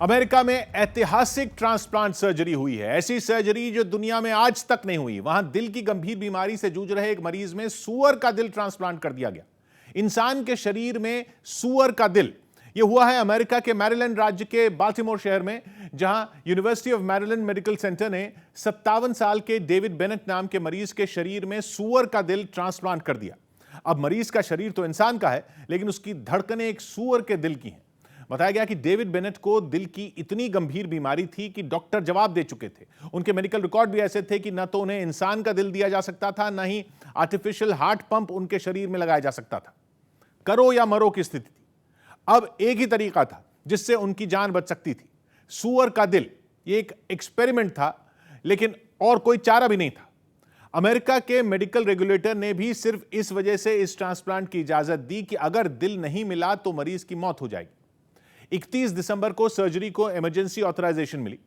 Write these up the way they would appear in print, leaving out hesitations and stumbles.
America में ऐतिहासिक transplant surgery हुई है। ऐसी सर्जरी जो दुनिया में आज तक नहीं हुई। वहां दिल की गंभीर बीमारी से जूझ रहे एक मरीज में सूअर का दिल ट्रांसप्लांट कर दिया गया। इंसान के शरीर में सूअर का दिल। यह हुआ है अमेरिका के मैरीलैंड राज्य के बाल्टीमोर शहर में, जहां university of Maryland medical centre ने 57 साल के डेविड बेनेट नाम के मरीज के शरीर में सूअर का दिल ट्रांसप्लांट कर दिया। अब मरीज का शरीर तो इंसान का है, लेकिन उसकी धड़कनें एक सूअर के दिल की हैं। बताया गया कि डेविड बेनेट को दिल की इतनी गंभीर बीमारी थी कि डॉक्टर जवाब दे चुके थे। उनके मेडिकल रिकॉर्ड भी ऐसे थे कि न तो उन्हें इंसान का दिल दिया जा सकता था, न ही आर्टिफिशियल हार्ट पंप उनके शरीर में लगाया जा सकता था। करो या मरो की स्थिति थी। अब एक ही तरीका था जिससे उनकी जान बच सकती थी, सूअर का दिल। ये एक एक्सपेरिमेंट था, लेकिन और कोई चारा भी नहीं था। अमेरिका के मेडिकल रेगुलेटर ने भी सिर्फ इस वजह से इस ट्रांसप्लांट की इजाजत दी कि अगर दिल नहीं मिला तो मरीज की मौत हो जाएगी। 31 दिसंबर को सर्जरी को इमरजेंसी ऑथराइजेशन मिली।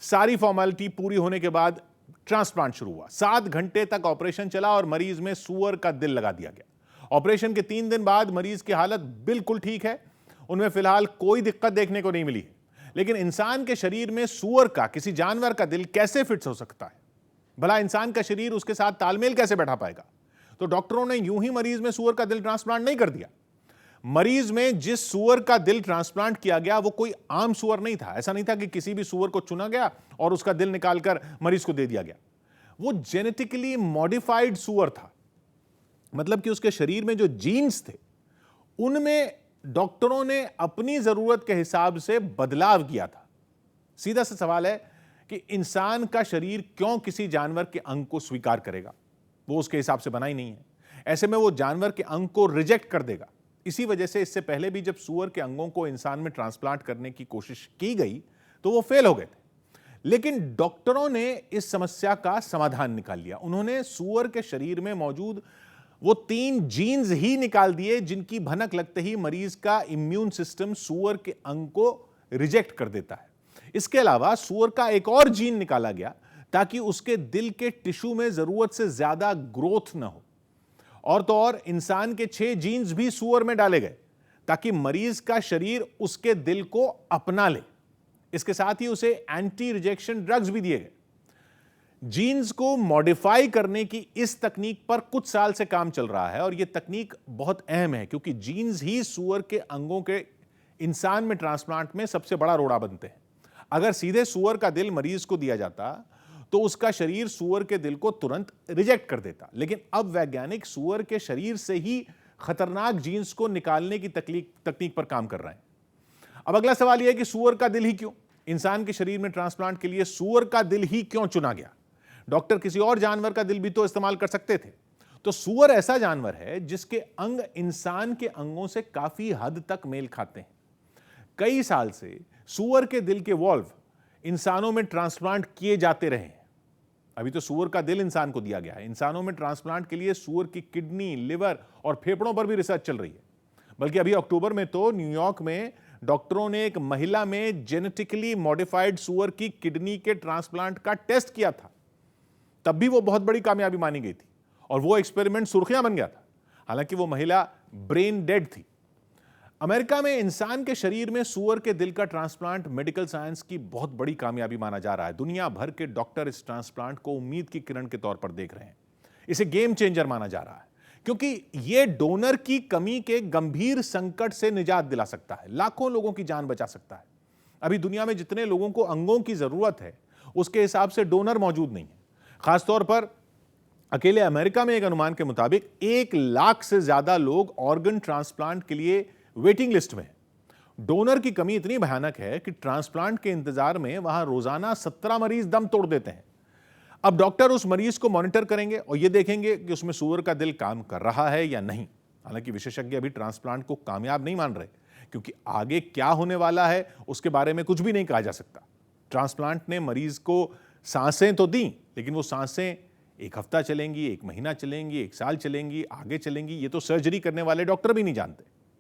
सारी फॉर्मेलिटी पूरी होने के बाद ट्रांसप्लांट शुरू हुआ। 7 घंटे तक ऑपरेशन चला और मरीज में सूअर का दिल लगा दिया गया। ऑपरेशन के 3 दिन बाद मरीज की हालत बिल्कुल ठीक है। उनमें फिलहाल कोई दिक्कत देखने को नहीं मिली है। लेकिन इंसान के शरीर में सूअर का, किसी जानवर का दिल कैसे फिट हो सकता है? भला इंसान का शरीर उसके साथ तालमेल कैसे बैठा पाएगा? तो डॉक्टरों ने यूं ही मरीज में सूअर का दिल ट्रांसप्लांट नहीं कर दिया। मरीज में जिस सूअर का दिल ट्रांसप्लांट किया गया वो कोई आम सूअर नहीं था। ऐसा नहीं था कि किसी भी सूअर को चुना गया और उसका दिल निकालकर मरीज को दे दिया गया। वो जेनेटिकली मॉडिफाइड सूअर था। मतलब कि उसके शरीर में जो जीन्स थे उनमें डॉक्टरों ने अपनी जरूरत के हिसाब से बदलाव किया था। सीधा सा सवाल है कि इंसान का शरीर क्यों किसी जानवर के अंग को स्वीकार करेगा? वो उसके हिसाब से बना ही नहीं है। ऐसे में वो जानवर के अंग को रिजेक्ट कर देगा। इसी वजह से इससे पहले भी जब सूअर के अंगों को इंसान में ट्रांसप्लांट करने की कोशिश की गई तो वो फेल हो गए थे। लेकिन डॉक्टरों ने इस समस्या का समाधान निकाल लिया। उन्होंने सूअर के शरीर में मौजूद वो 3 जीन्स ही निकाल दिए जिनकी भनक लगते ही मरीज का इम्यून सिस्टम सूअर के अंग को रिजेक्ट कर देता है। इसके अलावा सूअर का एक और जीन निकाला गया ताकि उसके दिल के टिश्यू में जरूरत से ज्यादा ग्रोथ न हो। और तो और इंसान के 6 जीन्स भी सूअर में डाले गए ताकि मरीज का शरीर उसके दिल को अपना ले। इसके साथ ही उसे एंटी रिजेक्शन ड्रग्स भी दिए गए। जीन्स को मॉडिफाई करने की इस तकनीक पर कुछ साल से काम चल रहा है और यह तकनीक बहुत अहम है, क्योंकि जीन्स ही सूअर के अंगों के इंसान में ट्रांसप्लांट में सबसे बड़ा रोड़ा बनते हैं। अगर सीधे सूअर का दिल मरीज को दिया जाता तो उसका शरीर सूअर के दिल को तुरंत रिजेक्ट कर देता। लेकिन अब वैज्ञानिक सूअर के शरीर से ही खतरनाक जीन्स को निकालने की तकनीक पर काम कर रहे हैं। अब अगला सवाल यह है कि सूअर का दिल ही क्यों? इंसान के शरीर में ट्रांसप्लांट के लिए सूअर का दिल ही क्यों चुना गया? डॉक्टर किसी और जानवर का दिल भी तो इस्तेमाल कर सकते थे। तो सूअर ऐसा जानवर है जिसके अंग इंसान के अंगों से काफी हद तक मेल खाते हैं। कई साल से सूअर के दिल के वॉल्व इंसानों में ट्रांसप्लांट किए जाते रहे हैं। अभी तो सूअर का दिल इंसान को दिया गया है। इंसानों में ट्रांसप्लांट के लिए सूअर की किडनी, लिवर और फेफड़ों पर भी रिसर्च चल रही है। बल्कि अभी अक्टूबर में तो न्यूयॉर्क में डॉक्टरों ने एक महिला में जेनेटिकली मॉडिफाइड सूअर की किडनी के ट्रांसप्लांट का टेस्ट किया था। तब भी वो बहुत बड़ी कामयाबी मानी गई थी और वो एक्सपेरिमेंट सुर्खियां बन गया था। हालांकि वो महिला ब्रेन डेड थी। अमेरिका में इंसान के शरीर में सूअर के दिल का ट्रांसप्लांट मेडिकल साइंस की बहुत बड़ी कामयाबी माना जा रहा है। दुनिया भर के डॉक्टर इस ट्रांसप्लांट को उम्मीद की किरण के तौर पर देख रहे हैं। इसे गेम चेंजर माना जा रहा है, क्योंकि यह डोनर की कमी के गंभीर संकट से निजात दिला सकता है, लाखों लोगों की जान बचा सकता है। अभी दुनिया में जितने लोगों को अंगों की जरूरत है उसके हिसाब से डोनर मौजूद नहीं है। खासतौर पर अकेले अमेरिका में एक अनुमान के मुताबिक 1 लाख से ज्यादा लोग ऑर्गन ट्रांसप्लांट के लिए वेटिंग लिस्ट में। डोनर की कमी इतनी भयानक है कि ट्रांसप्लांट के इंतजार में वहां रोजाना 17 मरीज दम तोड़ देते हैं। अब डॉक्टर उस मरीज को मॉनिटर करेंगे और यह देखेंगे कि उसमें सूअर का दिल काम कर रहा है या नहीं। हालांकि विशेषज्ञ अभी ट्रांसप्लांट को कामयाब नहीं मान रहे, क्योंकि आगे क्या होने वाला है उसके बारे में कुछ भी नहीं कहा जा सकता। ट्रांसप्लांट ने मरीज को सांसें तो दी, लेकिन वो सांसें 1 हफ्ता चलेंगी, 1 महीना चलेंगी, 1 साल चलेंगी, आगे चलेंगी, ये तो सर्जरी करने वाले डॉक्टर भी नहीं जानते।